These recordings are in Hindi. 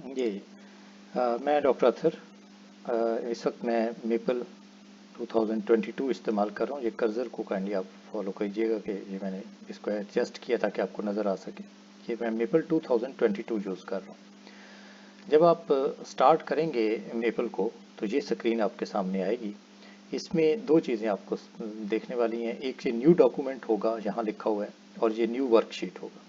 जी। मैं डॉक्टर अथर। इस वक्त मैं मेपल 2022 इस्तेमाल कर रहा हूँ। ये कर्सर को काइंडली आप फॉलो कीजिएगा कि ये मैंने इसको एडजस्ट किया ताकि आपको नज़र आ सके। ये मैं मेपल 2022 यूज़ कर रहा हूँ। जब आप स्टार्ट करेंगे मेपल को तो ये स्क्रीन आपके सामने आएगी। इसमें दो चीज़ें आपको देखने वाली हैं। एक ये न्यू डॉक्यूमेंट होगा, यहाँ लिखा हुआ है, और ये न्यू वर्कशीट होगा।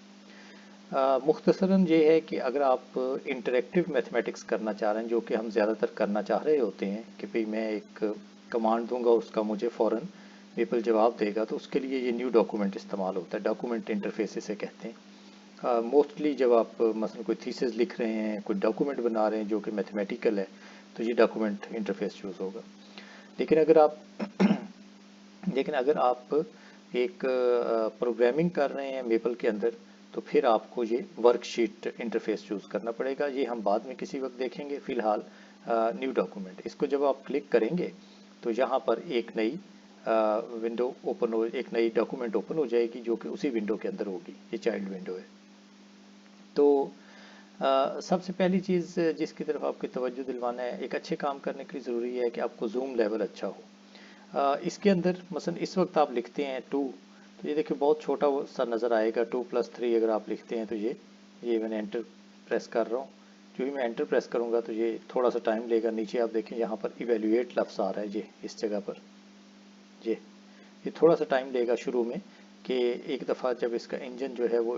मुख्तसरन ये है कि अगर आप इंटरेक्टिव मैथमेटिक्स करना चाह रहे हैं, जो कि हम ज़्यादातर करना चाह रहे होते हैं कि भाई मैं एक कमांड दूंगा, उसका मुझे फ़ौरन मेपल जवाब देगा, तो उसके लिए ये न्यू डॉक्यूमेंट इस्तेमाल होता है। डॉक्यूमेंट इंटरफेस इसे कहते हैं। मोस्टली जब आप मसलन कोई थीसिस लिख रहे हैं, कोई डॉक्यूमेंट बना रहे हैं जो कि मैथमेटिकल है, तो ये डॉक्यूमेंट इंटरफेस यूज़ होगा। लेकिन अगर आप लेकिन अगर आप एक प्रोग्रामिंग कर रहे हैं मेपल के अंदर, तो फिर आपको ये वर्कशीट इंटरफेस चूज़ करना पड़ेगा। ये हम बाद में किसी वक्त देखेंगे। फ़िलहाल न्यू डॉक्यूमेंट, इसको जब आप क्लिक करेंगे तो यहाँ पर एक नई विंडो ओपन हो, एक नई डॉक्यूमेंट ओपन हो जाएगी जो कि उसी विंडो के अंदर होगी। ये चाइल्ड विंडो है। तो सबसे पहली चीज़ जिसकी तरफ आपकी तवज्जो दिलवाना है, एक अच्छे काम करने के लिए ज़रूरी है कि आपको जूम लेवल अच्छा हो। इसके अंदर मसलन इस वक्त आप लिखते हैं 2, तो ये देखिए बहुत छोटा वो सा नज़र आएगा। 2+3 अगर आप लिखते हैं तो ये मैंने एंटर प्रेस कर रहा हूँ। जो ही मैं एंटर प्रेस करूँगा तो ये थोड़ा सा टाइम लेगा। नीचे आप देखें यहाँ पर इवेल्यूएट लफ्ज़ आ रहा है, ये इस जगह पर ये थोड़ा सा टाइम लेगा शुरू में, कि एक दफ़ा जब इसका इंजन जो है वो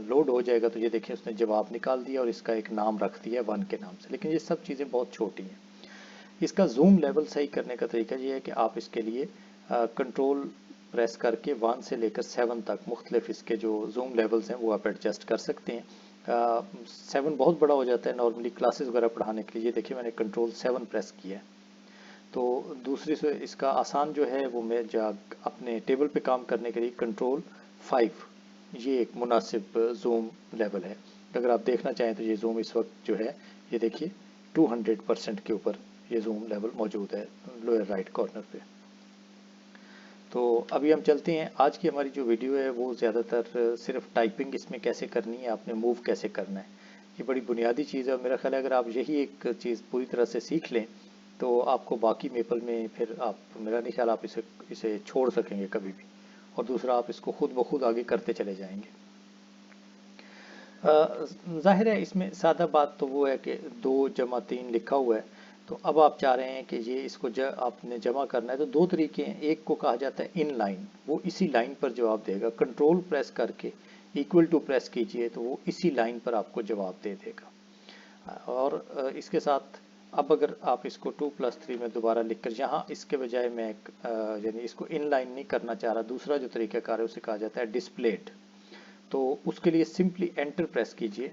लोड हो जाएगा तो ये देखिए उसने जवाब निकाल दिया और इसका एक नाम रख दिया 1 के नाम से। लेकिन ये सब चीज़ें बहुत छोटी हैं। इसका जूम लेवल सही करने का तरीका ये है कि आप इसके लिए कंट्रोल प्रेस करके 1 से लेकर 7 तक मुख्तलिफ इसके जो जूम लेवल्स हैं वो आप एडजस्ट कर सकते हैं। 7 बहुत बड़ा हो जाता है नॉर्मली क्लासेस वगैरह पढ़ाने के लिए। देखिए मैंने कंट्रोल 7 प्रेस किया है। तो दूसरी से इसका आसान जो है वो मैं अपने टेबल पे काम करने के लिए कंट्रोल 5, ये एक मुनासिब जूम लेवल है। अगर आप देखना चाहें तो ये जूम इस वक्त जो है, ये देखिए 200% के ऊपर ये जूम लेवल मौजूद है लोअर राइट कॉर्नर पे। तो अभी हम चलते हैं। आज की हमारी जो वीडियो है वो ज़्यादातर सिर्फ टाइपिंग इसमें कैसे करनी है, आपने मूव कैसे करना है, ये बड़ी बुनियादी चीज़ है। मेरा ख्याल है अगर आप यही एक चीज़ पूरी तरह से सीख लें तो आपको बाकी मेपल में फिर आप, मेरा नहीं ख्याल आप इसे छोड़ सकेंगे कभी भी। और दूसरा, आप इसको खुद ब खुद आगे करते चले जाएंगे। जाहिर है इसमें सादा बात तो वो है कि 2+3 लिखा हुआ है, तो अब आप चाह रहे हैं कि ये इसको आपने जमा करना है। तो दो तरीके हैं। एक को कहा जाता है इन लाइन, वो इसी लाइन पर जवाब देगा। कंट्रोल प्रेस करके इक्वल टू प्रेस कीजिए तो वो इसी लाइन पर आपको जवाब दे देगा। और इसके साथ अब अगर आप इसको 2+3 में दोबारा लिखकर, यहाँ इसके बजाय मैं यानी इसको इन लाइन नहीं करना चाह रहा, दूसरा जो तरीक़ाकार है उसे कहा जाता है डिस्प्लेड। तो उसके लिए सिंपली एंटर प्रेस कीजिए।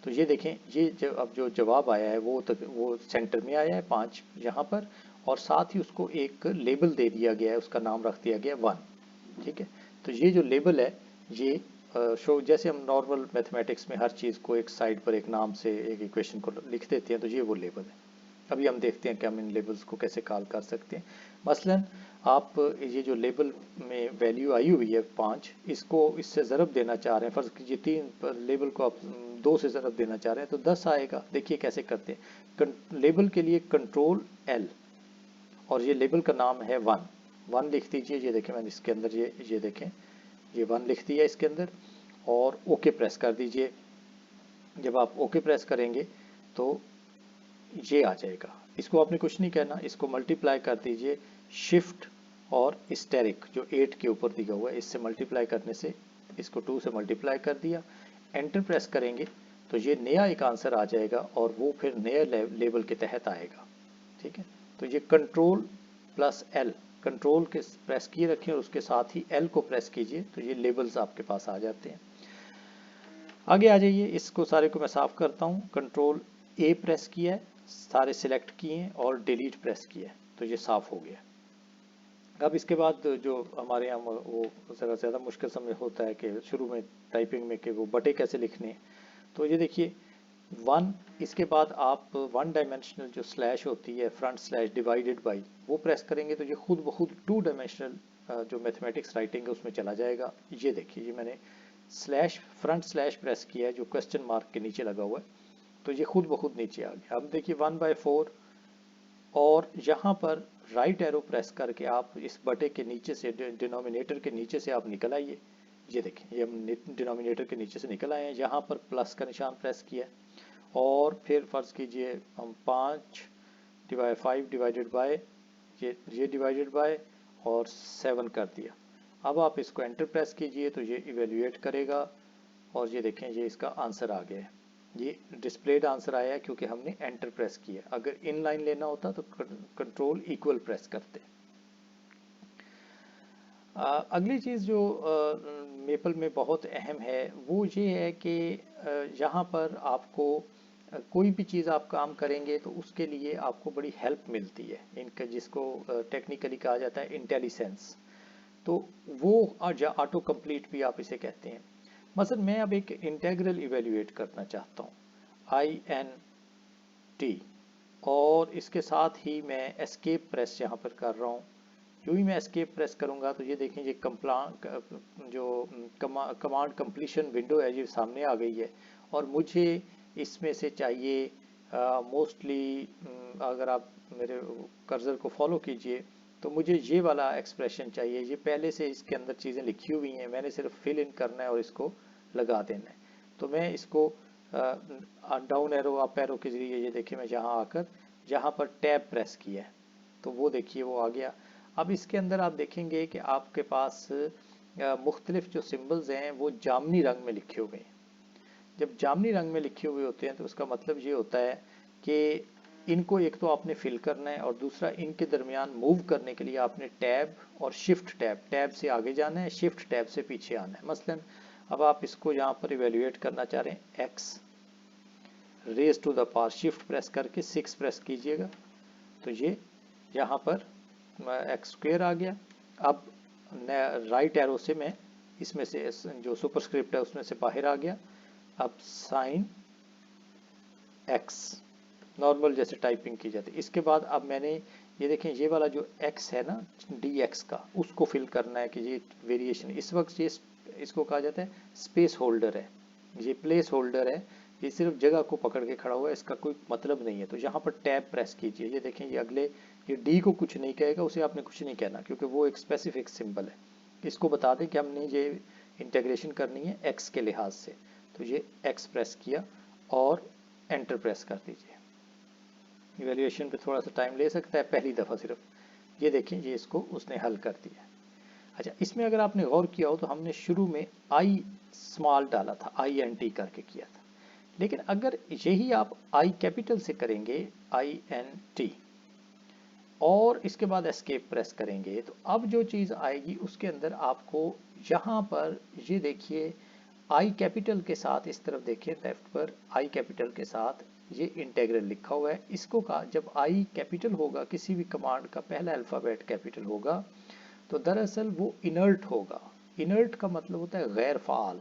तो ये देखें, ये अब जो जवाब आया है वो सेंटर में आया है 5 यहाँ पर, और साथ ही उसको एक लेबल दे दिया गया है, उसका नाम रख दिया गया 1। ठीक है। तो ये जो लेबल है ये शो, जैसे हम नॉर्मल मैथमेटिक्स में हर चीज़ को एक साइड पर एक नाम से एक इक्वेशन को लिख देते हैं, तो ये वो लेबल है। अभी हम देखते हैं कि हम इन लेबल्स को कैसे कॉल कर सकते हैं। मसलन आप ये जो लेबल में वैल्यू आई हुई है 5, इसको इससे ज़रब देना चाह रहे हैं। फ़र्ज़ कीजिए 3 लेबल को आप 2 से ज़रब देना चाह रहे हैं तो 10 आएगा। देखिए कैसे करते हैं। लेबल के लिए कंट्रोल L, और ये लेबल का नाम है 1 लिख दीजिए। ये देखें मैंने इसके अंदर ये देखें, ये 1 लिख दिया इसके अंदर, और ओके प्रेस कर दीजिए। जब आप ओके प्रेस करेंगे तो ये आ जाएगा। इसको आपने कुछ नहीं कहना, इसको मल्टीप्लाई कर दीजिए शिफ्ट और स्टेरिक जो 8 के ऊपर दिया हुआ है, इससे मल्टीप्लाई करने से, इसको 2 से मल्टीप्लाई कर दिया, एंटर प्रेस करेंगे तो ये नया एक आंसर आ जाएगा और वो फिर नए लेवल के तहत आएगा। ठीक है। तो ये कंट्रोल+L, कंट्रोल के प्रेस किए रखें और उसके साथ ही L को प्रेस कीजिए तो ये लेबल्स आपके पास आ जाते हैं। आगे आ जाइए, इसको सारे को मैं साफ़ करता हूँ। कंट्रोल A प्रेस किया है, सारे सिलेक्ट किए हैं और डिलीट प्रेस किया है, तो ये साफ़ हो गया। अब इसके बाद जो हमारे यहाँ वो ज़रा ज़्यादा मुश्किल समय होता है कि शुरू में टाइपिंग में कि वो बटे कैसे लिखने हैं। तो ये देखिए 1, इसके बाद आप 1 डायमेंशनल जो स्लैश होती है फ्रंट स्लैश डिवाइडेड बाई, वो प्रेस करेंगे तो ये खुद ब खुद 2 डायमेंशनल जो मैथमेटिक्स राइटिंग है उसमें चला जाएगा। ये देखिए, ये मैंने फ्रंट स्लैश प्रेस किया है जो क्वेश्चन मार्क के नीचे लगा हुआ है। तो ये खुद ब खुद नीचे आ गया। अब देखिए 1/4, और यहाँ पर राइट एरो प्रेस करके आप इस बटे के नीचे से, डिनोमिनेटर के नीचे से आप निकल आइए। ये देखें, ये हम डिनोमिनेटर के नीचे से निकल आए हैं, यहाँ पर प्लस का निशान प्रेस किया, और फिर फर्ज कीजिए हम 5/5 डिवाइडेड बाय ये डिवाइडेड बाय और 7 कर दिया। अब आप इसको एंटर प्रेस कीजिए तो ये इवेल्युएट करेगा, और ये देखें ये इसका आंसर आ गया है। ये डिस्प्लेड आंसर आया है क्योंकि हमने एंटर प्रेस किया। अगर इन लाइन लेना होता तो कंट्रोल इक्वल प्रेस करते। अगली चीज़ जो मेपल में बहुत अहम है वो ये है कि यहाँ पर आपको कोई भी चीज़ आप काम करेंगे तो उसके लिए आपको बड़ी हेल्प मिलती है, इनका जिसको टेक्निकली कहा जाता है इंटेलिजेंस। तो वो ऑटो कंप्लीट भी आप इसे कहते हैं। मसलन मैं अब एक इंटेग्रल इवेल्युएट करना चाहता हूँ INT, और इसके साथ ही मैं एस्केप प्रेस यहाँ पर कर रहा हूँ। यूँ ही मैं एस्केप प्रेस करूँगा तो ये देखें ये कमांड कंप्लीशन विंडो है ये सामने आ गई है, और मुझे इसमें से चाहिए मोस्टली, अगर आप मेरे कर्सर को फॉलो कीजिए तो मुझे ये वाला एक्सप्रेशन चाहिए। ये पहले से इसके अंदर चीज़ें लिखी हुई हैं, मैंने सिर्फ फिल इन करना है और इसको लगा देना है। तो मैं इसको डाउन एरो अप एरो के जरिए, ये देखिए मैं यहाँ आकर जहाँ पर टैब प्रेस किया है तो वो देखिए वो आ गया। अब इसके अंदर आप देखेंगे कि आपके पास मुख्तलिफ जो सिंबल्स हैं वो जामनी रंग में लिखे हुए हैं। जब जामनी रंग में लिखे हुए होते हैं तो उसका मतलब ये होता है कि इनको एक तो आपने फिल करना है, और दूसरा इनके दरमियान मूव करने के लिए आपने टैब और शिफ्ट टैब से आगे जाना है, शिफ्ट टैब से पीछे आना है। मसलन अब आप इसको यहाँ पर इवेल्युएट करना चाह रहे हैं, x raise to the power, shift press करके 6 प्रेस कीजिएगा तो ये यहाँ पर x² आ गया। अब राइट एरो से मैं इसमें से जो सुपरस्क्रिप्ट है उसमें से बाहर आ गया। अब साइन x नॉर्मल जैसे टाइपिंग की जाती है। इसके बाद अब मैंने ये देखें ये वाला जो x है ना dx का, उसको फिल करना है कि ये वेरिएशन इस वक्त ये इसको कहा जाता है स्पेस होल्डर है, ये प्लेस होल्डर है, ये सिर्फ जगह को पकड़ के खड़ा हुआ है, इसका कोई मतलब नहीं है। तो यहाँ पर टैब प्रेस कीजिए, ये देखें ये अगले ये डी को कुछ नहीं कहेगा, उसे आपने कुछ नहीं कहना क्योंकि वो एक स्पेसिफिक सिंबल है। इसको बता दें कि हमने ये इंटीग्रेशन करनी है x के लिहाज से, तो ये x प्रेस किया और एंटर प्रेस कर दीजिए। इवेल्युएशन पे थोड़ा सा टाइम ले सकता है पहली दफ़ा सिर्फ। ये देखें ये इसको उसने हल कर दिया। अच्छा, इसमें अगर आपने गौर किया हो तो हमने शुरू में I स्मॉल डाला था, INT करके किया था, लेकिन अगर यही आप I कैपिटल से करेंगे INT और इसके बाद एस्केप प्रेस करेंगे तो अब जो चीज़ आएगी उसके अंदर आपको यहाँ पर ये देखिए I कैपिटल के साथ, इस तरफ देखिए लेफ्ट पर I कैपिटल के साथ ये इंटेग्रल लिखा हुआ है। इसको कहा जब I कैपिटल होगा, किसी भी कमांड का पहला अल्फ़ाबेट कैपिटल होगा तो दरअसल वो इनर्ट होगा। इनर्ट का मतलब होता है गैर फ़ाल।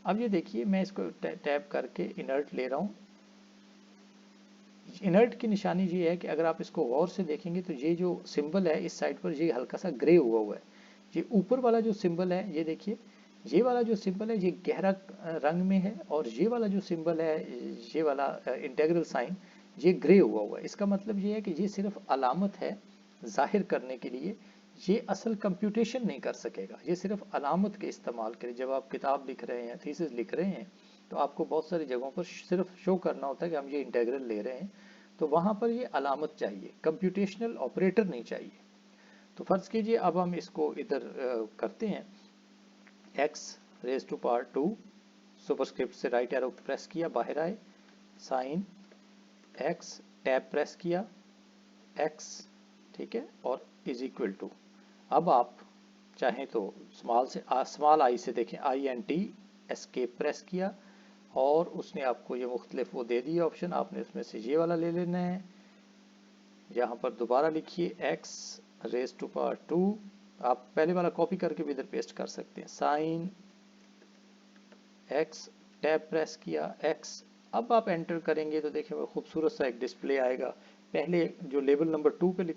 अब ये देखिए मैं इसको टैप करके इनर्ट ले रहा हूँ। इनर्ट की निशानी ये है कि अगर आप इसको गौर से देखेंगे तो ये जो सिंबल है इस साइड पर ये हल्का सा ग्रे हुआ है। ये ऊपर वाला जो सिंबल है ये देखिए, ये वाला जो सिंबल है ये गहरा रंग में है, और ये वाला जो सिंबल है ये वाला इंटेग्रल साइन ये ग्रे हुआ है। इसका मतलब ये है कि ये सिर्फ अलामत है जाहिर करने के लिए, ये असल कंप्यूटेशन नहीं कर सकेगा, ये सिर्फ अलामत के इस्तेमाल के लिए। जब आप किताब लिख रहे हैं, थीसिस लिख रहे हैं, तो आपको बहुत सारी जगहों पर सिर्फ शो करना होता है कि हम ये इंटेग्रल ले रहे हैं, तो वहाँ पर ये अलामत चाहिए, कंप्यूटेशनल ऑपरेटर नहीं चाहिए। तो फर्ज कीजिए अब हम इसको इधर करते हैं, x raise to power 2 superscript से राइट एरो प्रेस किया, बाहर आए, साइन x टैब प्रेस किया, x ठीक है, और इज इक्वल टू, अब आप चाहें तो स्मॉल आई से देखें INT, एस्केप प्रेस किया और उसने आपको ये मुख्तलिफ वो दे दिए ऑप्शन, आपने उसमें से ये वाला ले लेना है। यहाँ पर दोबारा लिखिए x रेज टू पावर 2, आप पहले वाला कॉपी करके भी इधर पेस्ट कर सकते हैं, साइन x टैब प्रेस किया x। अब आप एंटर करेंगे तो देखिए वो खूबसूरत सा एक डिस्प्ले आएगा। पहले जो लेवल नंबर 2 पे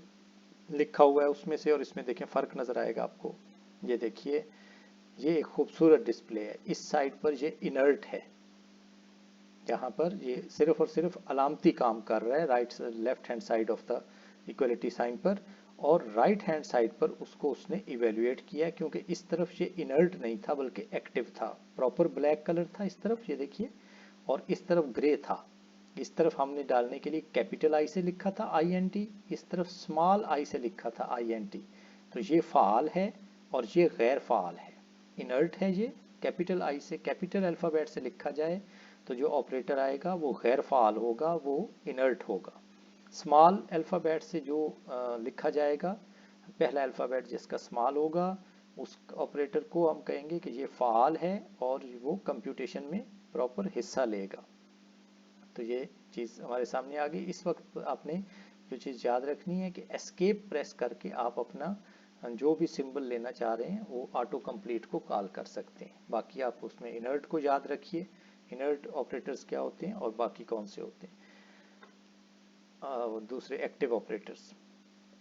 लिखा हुआ है उसमें से और इसमें देखें फ़र्क नज़र आएगा आपको। ये देखिए ये एक खूबसूरत डिस्प्ले है, इस साइड पर ये इनर्ट है, यहाँ पर ये सिर्फ और सिर्फ अलामती काम कर रहा है right left hand side of the equality sign पर, और राइट हैंड साइड पर उसको उसने इवेल्युएट किया क्योंकि इस तरफ ये इनर्ट नहीं था बल्कि एक्टिव था। प्रॉपर ब्लैक कलर था इस तरफ, ये देखिए, और इस तरफ ग्रे था। इस तरफ हमने डालने के लिए कैपिटल आई से लिखा था INT, इस तरफ स्मॉल आई से लिखा था INT। तो ये फ़ाल है और ये गैर फ़ाल है, इनर्ट है ये। कैपिटल आई से, कैपिटल अल्फ़ाबेट से लिखा जाए तो जो ऑपरेटर आएगा वो गैर फ़ाल होगा, वो इनर्ट होगा। स्मॉल अल्फ़ाबेट से जो लिखा जाएगा, पहला अल्फ़ाबेट जिसका स्मॉल होगा, उस ऑपरेटर को हम कहेंगे कि ये फ़ाल है और वो कंप्यूटेशन में प्रॉपर हिस्सा लेगा। तो ये चीज़ हमारे सामने आ गई। इस वक्त आपने जो चीज़ याद रखनी है कि एस्केप प्रेस करके आप अपना जो भी सिंबल लेना चाह रहे हैं वो ऑटो कंप्लीट को कॉल कर सकते हैं। बाकी आप उसमें इनर्ट को याद रखिए, इनर्ट ऑपरेटर्स क्या होते हैं और बाकी कौन से होते हैं दूसरे एक्टिव ऑपरेटर्स।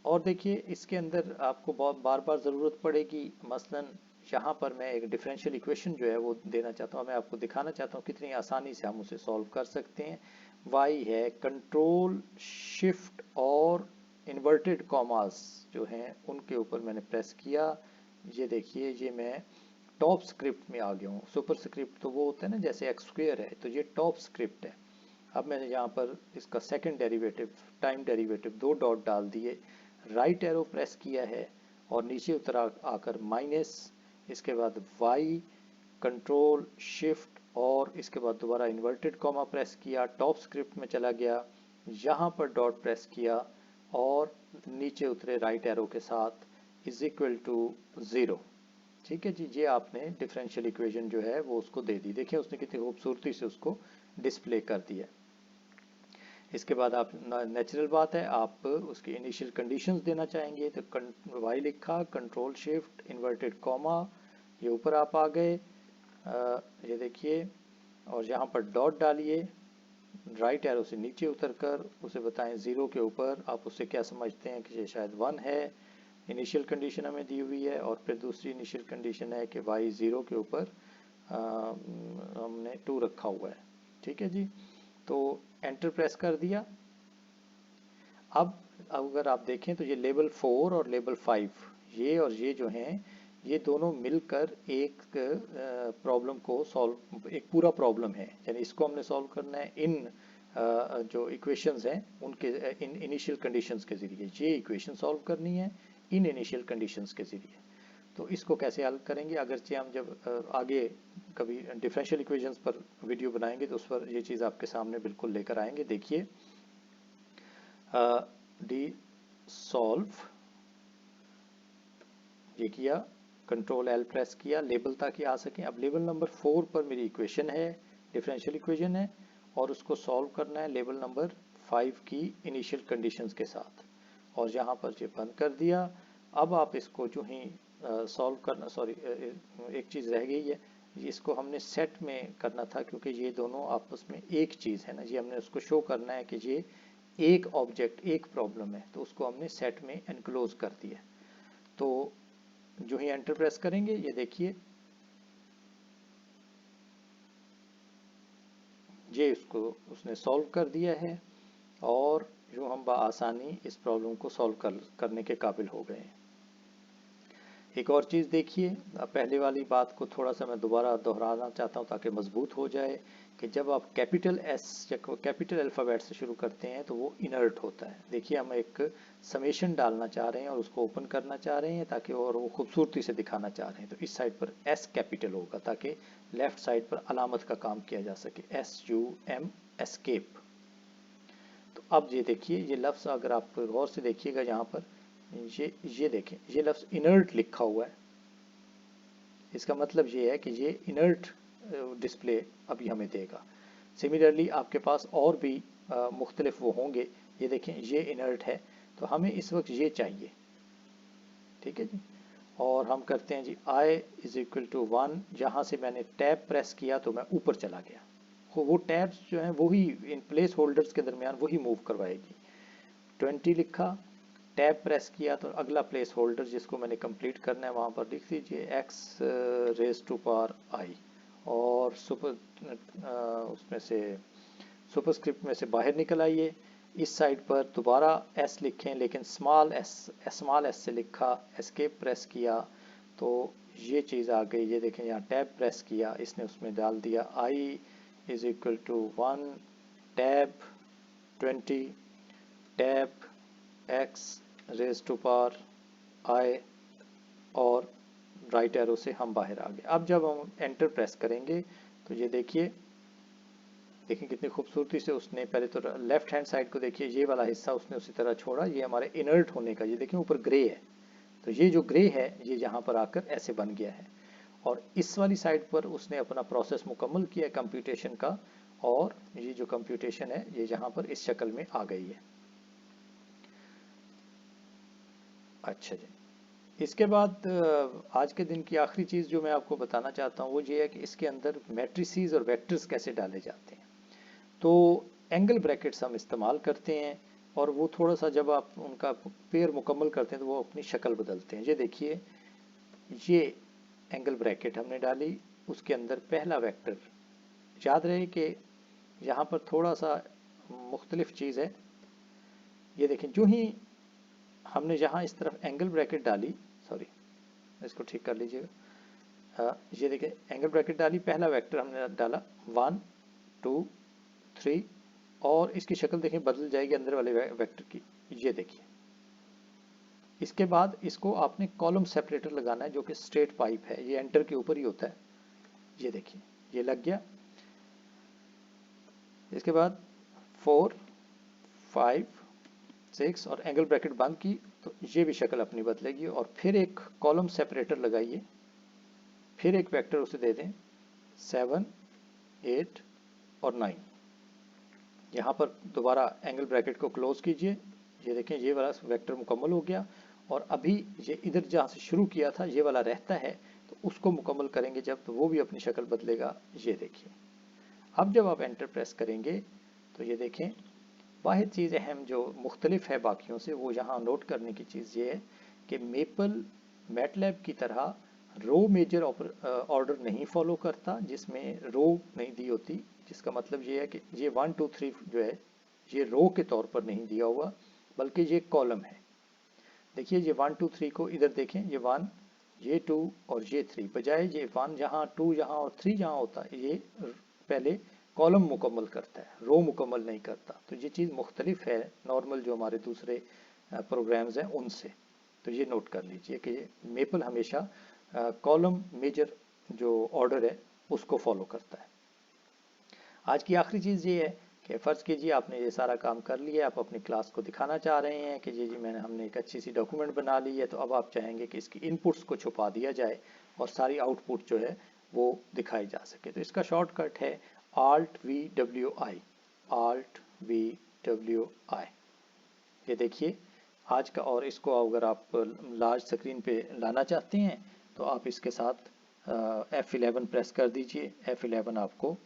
और देखिए इसके अंदर आपको बहुत बार बार ज़रूरत पड़ेगी, मसलन यहाँ पर मैं एक डिफरेंशियल इक्वेशन जो है वो देना चाहता हूँ, मैं आपको दिखाना चाहता हूँ कितनी आसानी से हम उसे सॉल्व कर सकते हैं। y है, कंट्रोल शिफ्ट और इन्वर्टेड कॉमास जो हैं उनके ऊपर मैंने प्रेस किया। ये देखिए, ये मैं टॉप स्क्रिप्ट में आ गया हूँ। सुपर स्क्रिप्ट तो वो होता है ना जैसे x स्क्वेयर है, तो ये टॉप स्क्रिप्ट है। अब मैंने यहाँ पर इसका second derivative, time derivative, 2 dot डाल दिए, राइट एरो प्रेस किया है और नीचे उतर आकर माइनस, इसके बाद y, कंट्रोल शिफ्ट और इसके बाद दोबारा इन्वर्टेड कॉमा प्रेस किया, टॉप स्क्रिप्ट में चला गया, यहाँ पर डॉट प्रेस किया और नीचे उतरे राइट एरो के साथ इज इक्वल टू 0। ठीक है जी, ये आपने डिफरेंशियल इक्वेशन जो है वो उसको दे दी। देखिए उसने कितनी खूबसूरती से उसको डिस्प्ले कर दिया। इसके बाद आप नेचुरल बात है, आप उसकी इनिशियल कंडीशंस देना चाहेंगे तो वाई लिखा, कंट्रोल शिफ्ट इन्वर्टेड कॉमा, ये ऊपर आप आ गए, ये देखिए, और यहाँ पर डॉट डालिए, राइट एरो से नीचे उतरकर उसे बताएं 0 के ऊपर आप उससे क्या समझते हैं कि ये शायद 1 है। इनिशियल कंडीशन हमें दी हुई है और फिर दूसरी इनिशियल कंडीशन है कि y 0 के ऊपर हमने 2 रखा हुआ है। ठीक है जी, तो एंटर प्रेस कर दिया। अब अगर आप देखें तो ये लेवल 4 और लेवल 5, ये और ये जो हैं ये दोनों मिलकर एक प्रॉब्लम को सॉल्व, एक पूरा प्रॉब्लम है, यानी इसको हमने सॉल्व करना है इन जो इक्वेशंस हैं उनके इन इनिशियल कंडीशंस के ज़रिए। ये इक्वेशन सॉल्व करनी है इन इनिशियल कंडीशंस के ज़रिए। तो इसको कैसे हल करेंगे, अगरचे हम जब आगे कभी डिफरेंशियल इक्वेशंस पर वीडियो बनाएंगे तो उस पर ये चीज़ आपके सामने बिल्कुल लेकर आएंगे। देखिए डी सॉल्व, ये किया, कंट्रोल एल प्रेस किया लेबल ताकि आ सके। अब लेवल नंबर 4 पर मेरी इक्वेशन है, डिफरेंशियल इक्वेशन है, और उसको सॉल्व करना है लेवल नंबर 5 की इनिशियल कंडीशंस के साथ, और यहाँ पर ये बंद कर दिया। अब आप इसको जो ही सॉल्व करना, सॉरी एक चीज़ रह गई है, इसको हमने सेट में करना था क्योंकि ये दोनों आपस में एक चीज़ है ना, ये हमने उसको शो करना है कि ये एक ऑब्जेक्ट, एक प्रॉब्लम है, तो उसको हमने सेट में एनक्लोज कर दिया। तो जो ही एंटर प्रेस करेंगे ये देखिए ये उसको उसने सॉल्व कर दिया है और जो हम बआसानी इस प्रॉब्लम को सॉल्व करने के काबिल हो गए हैं। एक और चीज़ देखिए, पहले वाली बात को थोड़ा सा मैं दोबारा दोहराना चाहता हूँ ताकि मजबूत हो जाए कि जब आप कैपिटल एस या कैपिटल अल्फ़ाबेट से शुरू करते हैं तो वो इनर्ट होता है। देखिए हम एक समेशन डालना चाह रहे हैं और उसको ओपन करना चाह रहे हैं ताकि, और वो खूबसूरती से दिखाना चाह रहे हैं, तो इस साइड पर एस कैपिटल होगा ताकि लेफ़्ट साइड पर अलामत का काम किया जा सके, SUM एस्केप। तो अब ये देखिए ये लफ्ज़ अगर आप गौर से देखिएगा यहाँ पर ये देखें, ये लफ्ज़ इनर्ट लिखा हुआ है, इसका मतलब ये है कि ये इनर्ट डिस्प्ले अभी हमें देगा। सिमिलरली आपके पास और भी मुख्तलिफ वो होंगे, ये देखें ये इनर्ट है, तो हमें इस वक्त ये चाहिए। ठीक है जी, और हम करते हैं जी i इज़ इक्वल टू 1, जहाँ से मैंने टैब प्रेस किया तो मैं ऊपर चला गया, वो टैब्स जो हैं वही इन प्लेस होल्डर्स के दरमियान वही मूव करवाएगी। 20 लिखा, टैब प्रेस किया तो अगला प्लेस होल्डर जिसको मैंने कंप्लीट करना है वहाँ पर लिख दीजिए x raise to power i, और सुपर उसमें से सुपरस्क्रिप्ट में से बाहर निकल आइए, इस साइड पर दोबारा एस लिखें, लेकिन स्मॉल एस से लिखा, एस्केप प्रेस किया तो ये चीज़ आ गई। ये देखें यहाँ टैब प्रेस किया, इसने उसमें डाल दिया i is equal to 1 tab 20 tab x raise to power i, और राइट एरो से हम बाहर आ गए। अब जब हम एंटर प्रेस करेंगे तो ये देखिए कितनी खूबसूरती से उसने पहले तो लेफ्ट हैंड साइड को देखिए, ये वाला हिस्सा उसने उसी तरह छोड़ा, ये हमारे इनर्ट होने का, ये देखिए ऊपर ग्रे है, तो ये जो ग्रे है ये यहाँ पर आकर ऐसे बन गया है, और इस वाली साइड पर उसने अपना प्रोसेस मुकम्मल किया कंप्यूटेशन का, और ये जो कंप्यूटेशन है ये यहाँ पर इस शक्ल में आ गई है। अच्छा जी, इसके बाद आज के दिन की आखिरी चीज़ जो मैं आपको बताना चाहता हूँ वो ये है कि इसके अंदर मैट्रिसेस और वेक्टर्स कैसे डाले जाते हैं। तो एंगल ब्रैकेट्स हम इस्तेमाल करते हैं, और वो थोड़ा सा जब आप उनका पेयर मुकम्मल करते हैं तो वो अपनी शक्ल बदलते हैं। ये देखिए ये एंगल ब्रैकेट हमने डाली, उसके अंदर पहला वेक्टर, याद रहे कि यहाँ पर थोड़ा सा मुख्तलिफ चीज़ है। ये देखें जो ही हमने यहाँ इस तरफ एंगल ब्रैकेट डाली, सॉरी इसको ठीक कर लीजिएगा, ये देखें एंगल ब्रैकेट डाली, पहला वेक्टर हमने डाला 1 2 3, और इसकी शक्ल देखें बदल जाएगी अंदर वाले वेक्टर की, ये देखिए। इसके बाद इसको आपने कॉलम सेपरेटर लगाना है जो कि स्ट्रेट पाइप है, ये एंटर के ऊपर ही होता है, ये देखिए ये लग गया। इसके बाद 4 5 6 और एंगल ब्रैकेट बंद की तो ये भी शक्ल अपनी बदलेगी, और फिर एक कॉलम सेपरेटर लगाइए, फिर एक वेक्टर उसे दे दें 7 8 और 9। यहाँ पर दोबारा एंगल ब्रैकेट को क्लोज कीजिए, ये देखें ये वाला वेक्टर मुकम्मल हो गया, और अभी ये इधर जहाँ से शुरू किया था ये वाला रहता है, तो उसको मुकम्मल करेंगे जब, तो वो भी अपनी शक्ल बदलेगा, ये देखिए। अब जब आप एंटर प्रेस करेंगे तो ये देखें वाहिद चीज़ अहम जो मुख्तलिफ है बाकियों से, वो यहाँ नोट करने की चीज़ ये है कि मेपल मैटलैब की तरह रो मेजर ऑर्डर नहीं फॉलो करता, जिसमें रो नहीं दी होती, जिसका मतलब ये है कि ये 1 2 3 जो है ये रो के तौर पर नहीं दिया हुआ, बल्कि ये कॉलम है। देखिए ये 1 2 3 को इधर देखें, ये 1 ये 2 और ये 3, बजाय ये 1 जहाँ 2 जहाँ और 3 जहाँ होता है, ये पहले कॉलम मुकम्मल करता है, रो मुकम्मल नहीं करता। तो ये चीज़ मुख्तलिफ है नॉर्मल जो हमारे दूसरे प्रोग्राम्स हैं उनसे, तो ये नोट कर लीजिए कि मेपल हमेशा कॉलम मेजर जो ऑर्डर है उसको फॉलो करता है। आज की आखिरी चीज़ ये है कि फ़र्ज़ कीजिए आपने ये सारा काम कर लिया, आप अपनी क्लास को दिखाना चाह रहे हैं कि जी हमने एक अच्छी सी डॉक्यूमेंट बना ली है, तो अब आप चाहेंगे कि इसकी इनपुट्स को छुपा दिया जाए और सारी आउटपुट जो है वो दिखाई जा सके। तो इसका शॉर्टकट है Alt+V+I, Alt+V+I। ये देखिए आज का, और इसको अगर आप लार्ज स्क्रीन पे लाना चाहते हैं तो आप इसके साथ F11 प्रेस कर दीजिए। F11 आपको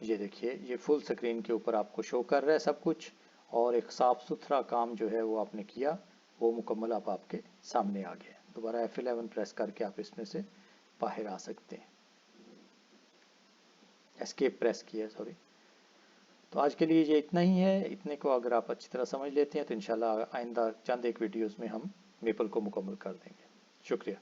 ये देखिए ये फुल स्क्रीन के ऊपर आपको शो कर रहा है सब कुछ, और एक साफ सुथरा काम जो है वो आपने किया, वो मुकम्मल आप आपके सामने आ गया। दोबारा F11 प्रेस करके आप इसमें से बाहर आ सकते हैं, एस्केप प्रेस किया सॉरी। तो आज के लिए ये इतना ही है, इतने को अगर आप अच्छी तरह समझ लेते हैं तो इंशाल्लाह आइंदा चंद एक वीडियोस में हम मेपल को मुकम्मल कर देंगे। शुक्रिया।